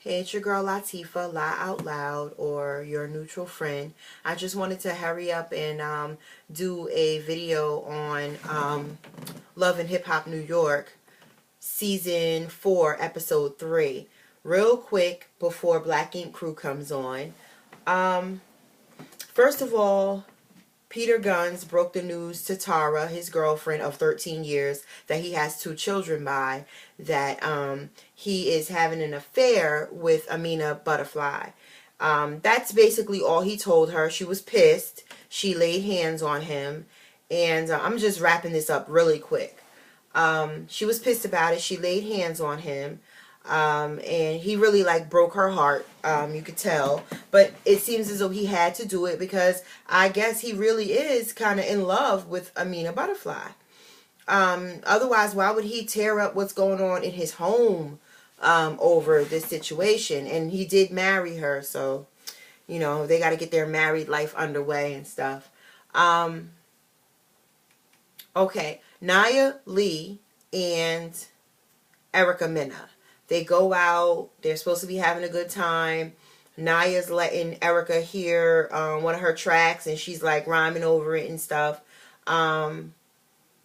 Hey, it's your girl Latifa, Lie Out Loud, or your neutral friend. I just wanted to hurry up and do a video on Love and Hip Hop New York, Season 4, Episode 3. Real quick before Black Ink Crew comes on. First of all, Peter Gunz broke the news to Tara, his girlfriend of 13 years, that he has 2 children by, that he is having an affair with Amina Butterfly. That's basically all he told her. She was pissed. She laid hands on him. And I'm just wrapping this up really quick. She was pissed about it. She laid hands on him. And he really broke her heart, you could tell, but it seems as though he had to do it because I guess he really is kind of in love with Amina Butterfly. Otherwise, why would he tear up what's going on in his home, over this situation? And he did marry her, so, you know, they got to get their married life underway and stuff. Okay, Nia Lee and Erica Mena. They go out. They're supposed to be having a good time. Naya's letting Erica hear one of her tracks, and she's like rhyming over it and stuff. And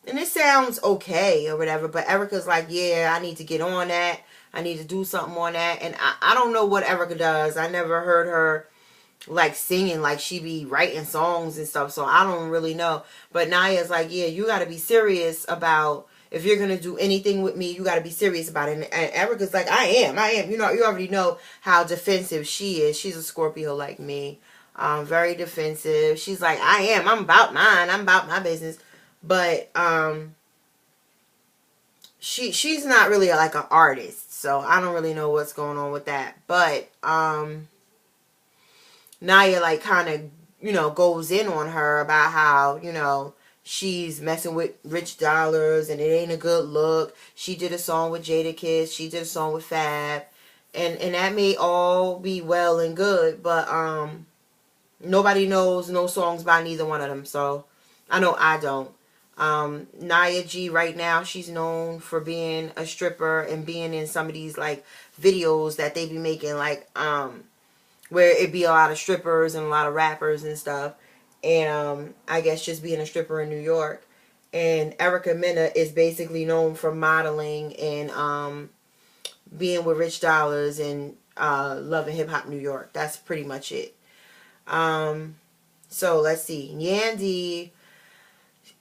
it sounds okay or whatever, but Erica's like, yeah, I need to get on that. I need to do something on that. And I don't know what Erica does. I never heard her like singing, like she be writing songs and stuff, so I don't really know. But Naya's like, yeah, you got to be serious about, if you're going to do anything with me, you got to be serious about it. And Erica's like, I am. You know, you already know how defensive she is. She's a Scorpio like me. Very defensive. She's like, I am. I'm about mine. I'm about my business. But she's not really like an artist. So I don't really know what's going on with that. But Naya like kind of, you know, goes in on her about how, you know, she's messing with Rich Dollars and it ain't a good look. She did a song with Jadakiss. She did a song with Fab. And that may all be well and good, but nobody knows no songs by neither one of them. So I know I don't. Nia G right now, she's known for being a stripper and being in some of these like videos that they be making, like where it be a lot of strippers and a lot of rappers and stuff. And I guess just being a stripper in New York. And Erica Mena is basically known for modeling and being with Rich Dollars and Love and Hip Hop New York. That's pretty much it. So let's see. Yandy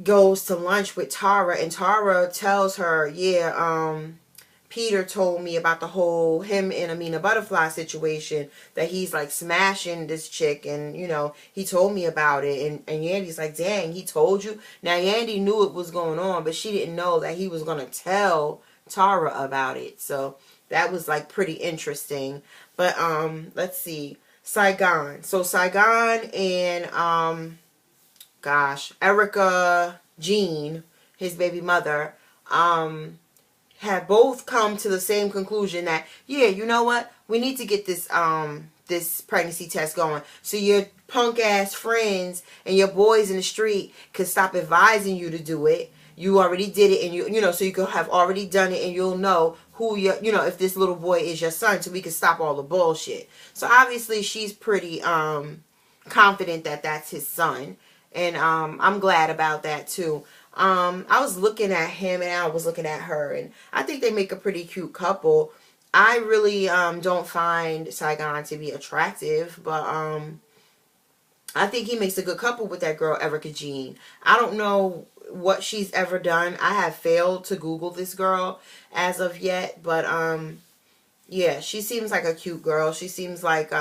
goes to lunch with Tara, and Tara tells her, yeah, Peter told me about the whole him and Amina Butterfly situation, that he's like smashing this chick, and you know, he told me about it. And Yandy's like, dang, he told you? Now Yandy knew it was going on, but she didn't know that he was gonna tell Tara about it. So that was like pretty interesting. But let's see. Saigon. So Saigon and Erica Jean, his baby mother, have both come to the same conclusion that, yeah, you know what, we need to get this this pregnancy test going, so your punk ass friends and your boys in the street could stop advising you to do it. You already did it, and you know, so you could have already done it, and you'll know who you know, if this little boy is your son, so we can stop all the bullshit. So obviously she's pretty confident that that's his son, and I'm glad about that too. I was looking at him and I was looking at her, and I think they make a pretty cute couple. I really don't find Saigon to be attractive, but I think he makes a good couple with that girl Erica Jean. I don't know what she's ever done. I have failed to Google this girl as of yet, but yeah, she seems like a cute girl. She seems like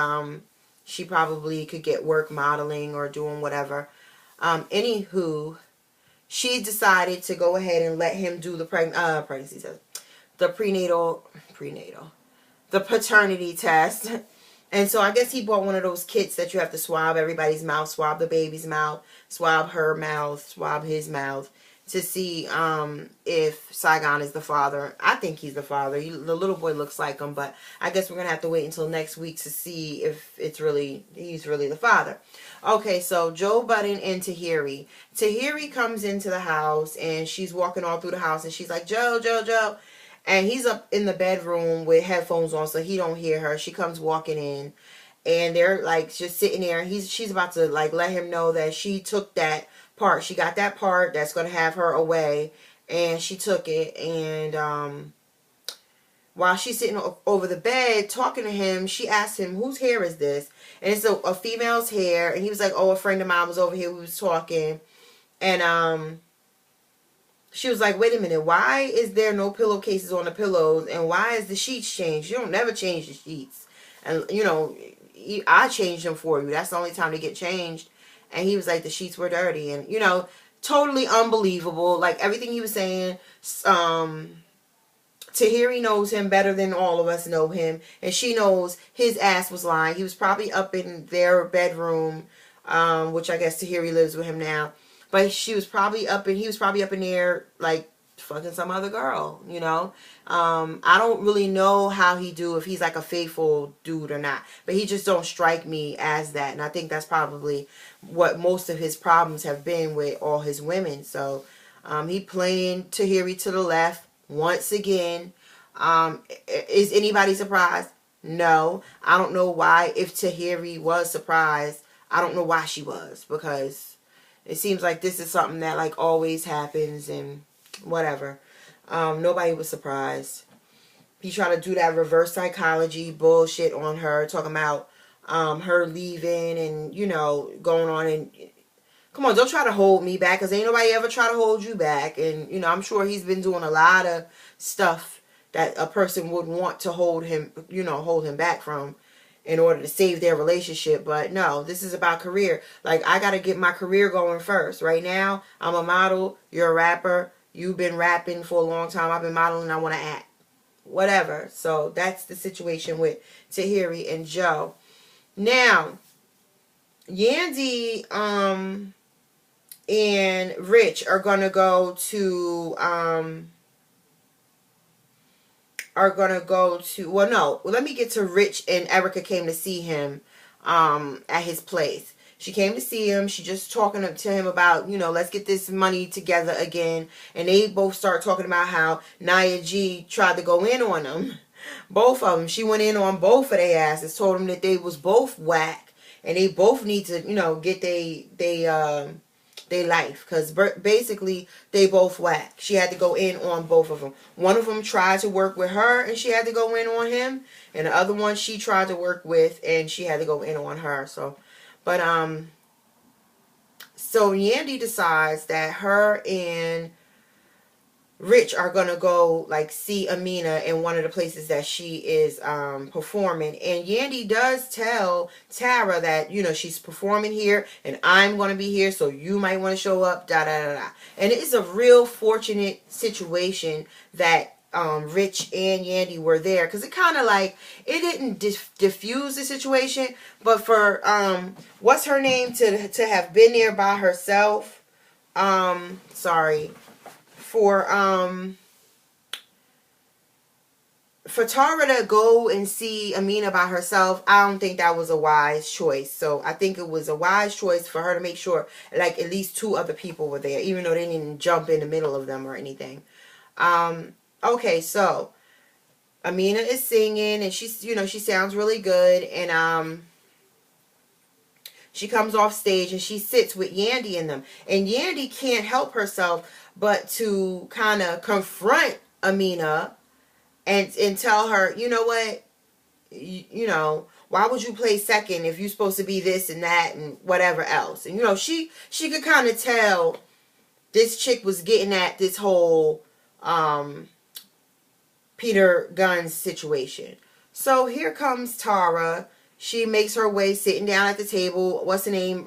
she probably could get work modeling or doing whatever. Anywho, she decided to go ahead and let him do the pregnancy test, the the paternity test. And so I guess he bought one of those kits that you have to swab everybody's mouth, swab the baby's mouth, swab her mouth, swab his mouth, to see if Saigon is the father. I think he's the father. The little boy looks like him, but I guess we're going to have to wait until next week to see if he's really the father. Okay, so Joe Budden and Tahiri. Tahiri comes into the house, and she's walking all through the house, and she's like, Joe, Joe, Joe. And he's up in the bedroom with headphones on, so he don't hear her. She comes walking in, and they're like just sitting there. She's about to like let him know that she took that part. She got that part that's gonna have her away, and she took it. And while she's sitting over the bed talking to him, she asked him, "Whose hair is this?" And it's a female's hair. And he was like, "Oh, a friend of mine was over here. We was talking." And she was like, "Wait a minute. Why is there no pillowcases on the pillows? And why is the sheets changed? You don't never change the sheets. And, you know, I changed them for you. That's the only time they get changed." And he was like, "The sheets were dirty." And, you know, totally unbelievable. Like, everything he was saying, Tahiri knows him better than all of us know him, and she knows his ass was lying. He was probably up in their bedroom, which I guess Tahiri lives with him now. But he was probably up in there, like, fucking some other girl, you know. I don't really know how he do, if he's like a faithful dude or not. But he just don't strike me as that. And I think that's probably what most of his problems have been with all his women. So he playing Tahiri to the left once again. Is anybody surprised? No. I don't know why. If Tahiri was surprised, I don't know why she was, because it seems like this is something that like always happens and whatever. Nobody was surprised. He tried to do that reverse psychology bullshit on her, talking about her leaving and, you know, going on. And come on, don't try to hold me back, because ain't nobody ever try to hold you back. And, you know, I'm sure he's been doing a lot of stuff that a person would want to hold him, you know, hold him back from in order to save their relationship. But no, this is about career. Like, I got to get my career going first. Right now, I'm a model. You're a rapper. You've been rapping for a long time. I've been modeling. I want to act. Whatever. So that's the situation with Tahiri and Joe. Now, Yandy, and Rich are gonna go to well, no, let me get to Rich. And Erica came to see him at his place. She came to see him. She just talking to him about, you know, let's get this money together again. And they both start talking about how Nia G tried to go in on them. Both of them. She went in on both of their asses. Told them that they was both whack. And they both need to, you know, get they life, because basically they both whack. She had to go in on both of them. One of them tried to work with her and she had to go in on him, and the other one she tried to work with and she had to go in on her. So Yandy decides that her and Rich are gonna go like see Amina in one of the places that she is performing. And Yandy does tell Tara that, you know, she's performing here and I'm gonna be here, so you might want to show up, da da da da. And it is a real fortunate situation that Rich and Yandy were there, because it kind of like, it didn't diffuse the situation, but for what's her name to have been there by herself, for Tara to go and see Amina by herself, I don't think that was a wise choice. So I think it was a wise choice for her to make sure like at least 2 other people were there, even though they didn't jump in the middle of them or anything. Okay, so Amina is singing and she's, you know, she sounds really good, and she comes off stage and she sits with Yandy and them. And Yandy can't help herself but to kind of confront Amina and tell her, you know what, you know, why would you play second if you're supposed to be this and that and whatever else. And, you know, she could kind of tell this chick was getting at this whole Peter Gunz situation. So here comes Tara. She makes her way, sitting down at the table. What's the name?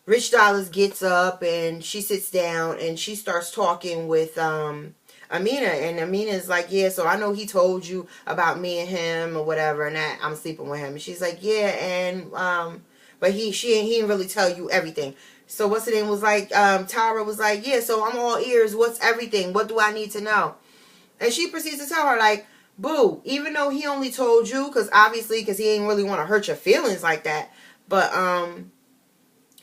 Rich Dollaz gets up and she sits down and she starts talking with Amina. And Amina's like, yeah, so I know he told you about me and him or whatever, and that I'm sleeping with him. And she's like, yeah, and but he didn't really tell you everything. So what's the name was like, Tara was like, yeah, so I'm all ears. What's everything? What do I need to know? And she proceeds to tell her, like, boo, even though he only told you, because he ain't really want to hurt your feelings like that, but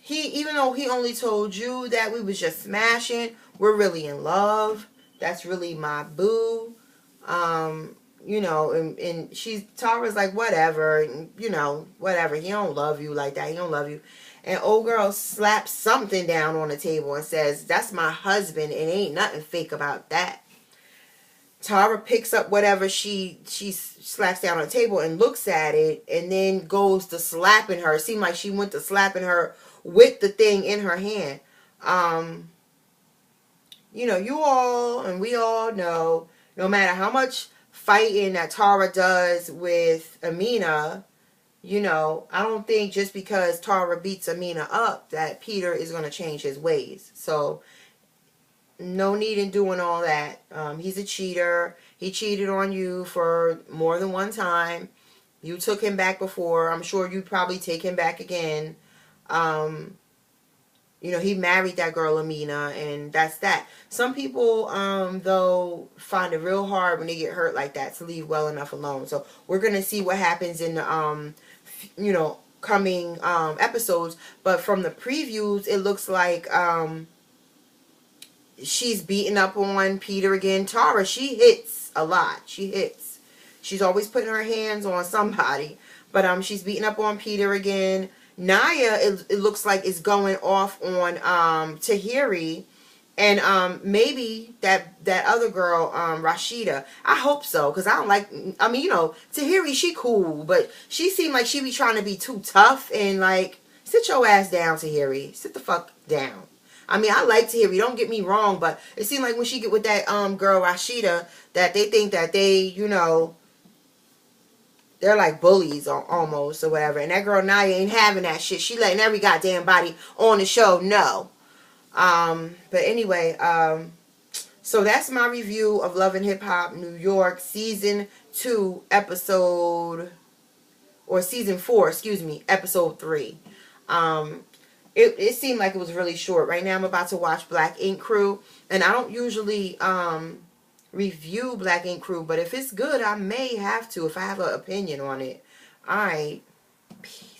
even though he only told you that we was just smashing, we're really in love. That's really my boo. You know, and Tara's like, whatever, you know, whatever. He don't love you like that. He don't love you. And old girl slaps something down on the table and says, that's my husband and ain't nothing fake about that. Tara picks up whatever she slaps down on the table and looks at it and then goes to slapping her. It seemed like she went to slapping her with the thing in her hand. You know, you all and we all know, no matter how much fighting that Tara does with Amina, you know, I don't think just because Tara beats Amina up that Peter is going to change his ways. So, no need in doing all that. He's a cheater. He cheated on you for more than one time. You took him back before. I'm sure you'd probably take him back again. You know, he married that girl Amina, and that's that. Some people, though, find it real hard when they get hurt like that to leave well enough alone. So we're going to see what happens in the, you know, coming episodes. But from the previews, it looks like she's beating up on Peter again. Tara, she hits a lot. She hits. She's always putting her hands on somebody. But she's beating up on Peter again. Naya, it looks like is going off on Tahiri. And maybe that other girl, Rashida. I hope so, because I don't like, I mean, you know, Tahiri, she cool, but she seemed like she be trying to be too tough and like, sit your ass down, Tahiri. Sit the fuck down. I mean, I like Tahiri, don't get me wrong, but it seemed like when she get with that girl Rashida, that they think that they, you know, they're like bullies or almost or whatever. And that girl Naya ain't having that shit. She letting every goddamn body on the show know. But anyway, so that's my review of Love and Hip Hop New York season 2 episode, or season 4, excuse me, episode 3. It seemed like it was really short. Right now I'm about to watch Black Ink Crew, and I don't usually review Black Ink Crew, but if it's good I may have to if I have an opinion on it. Alright, peace.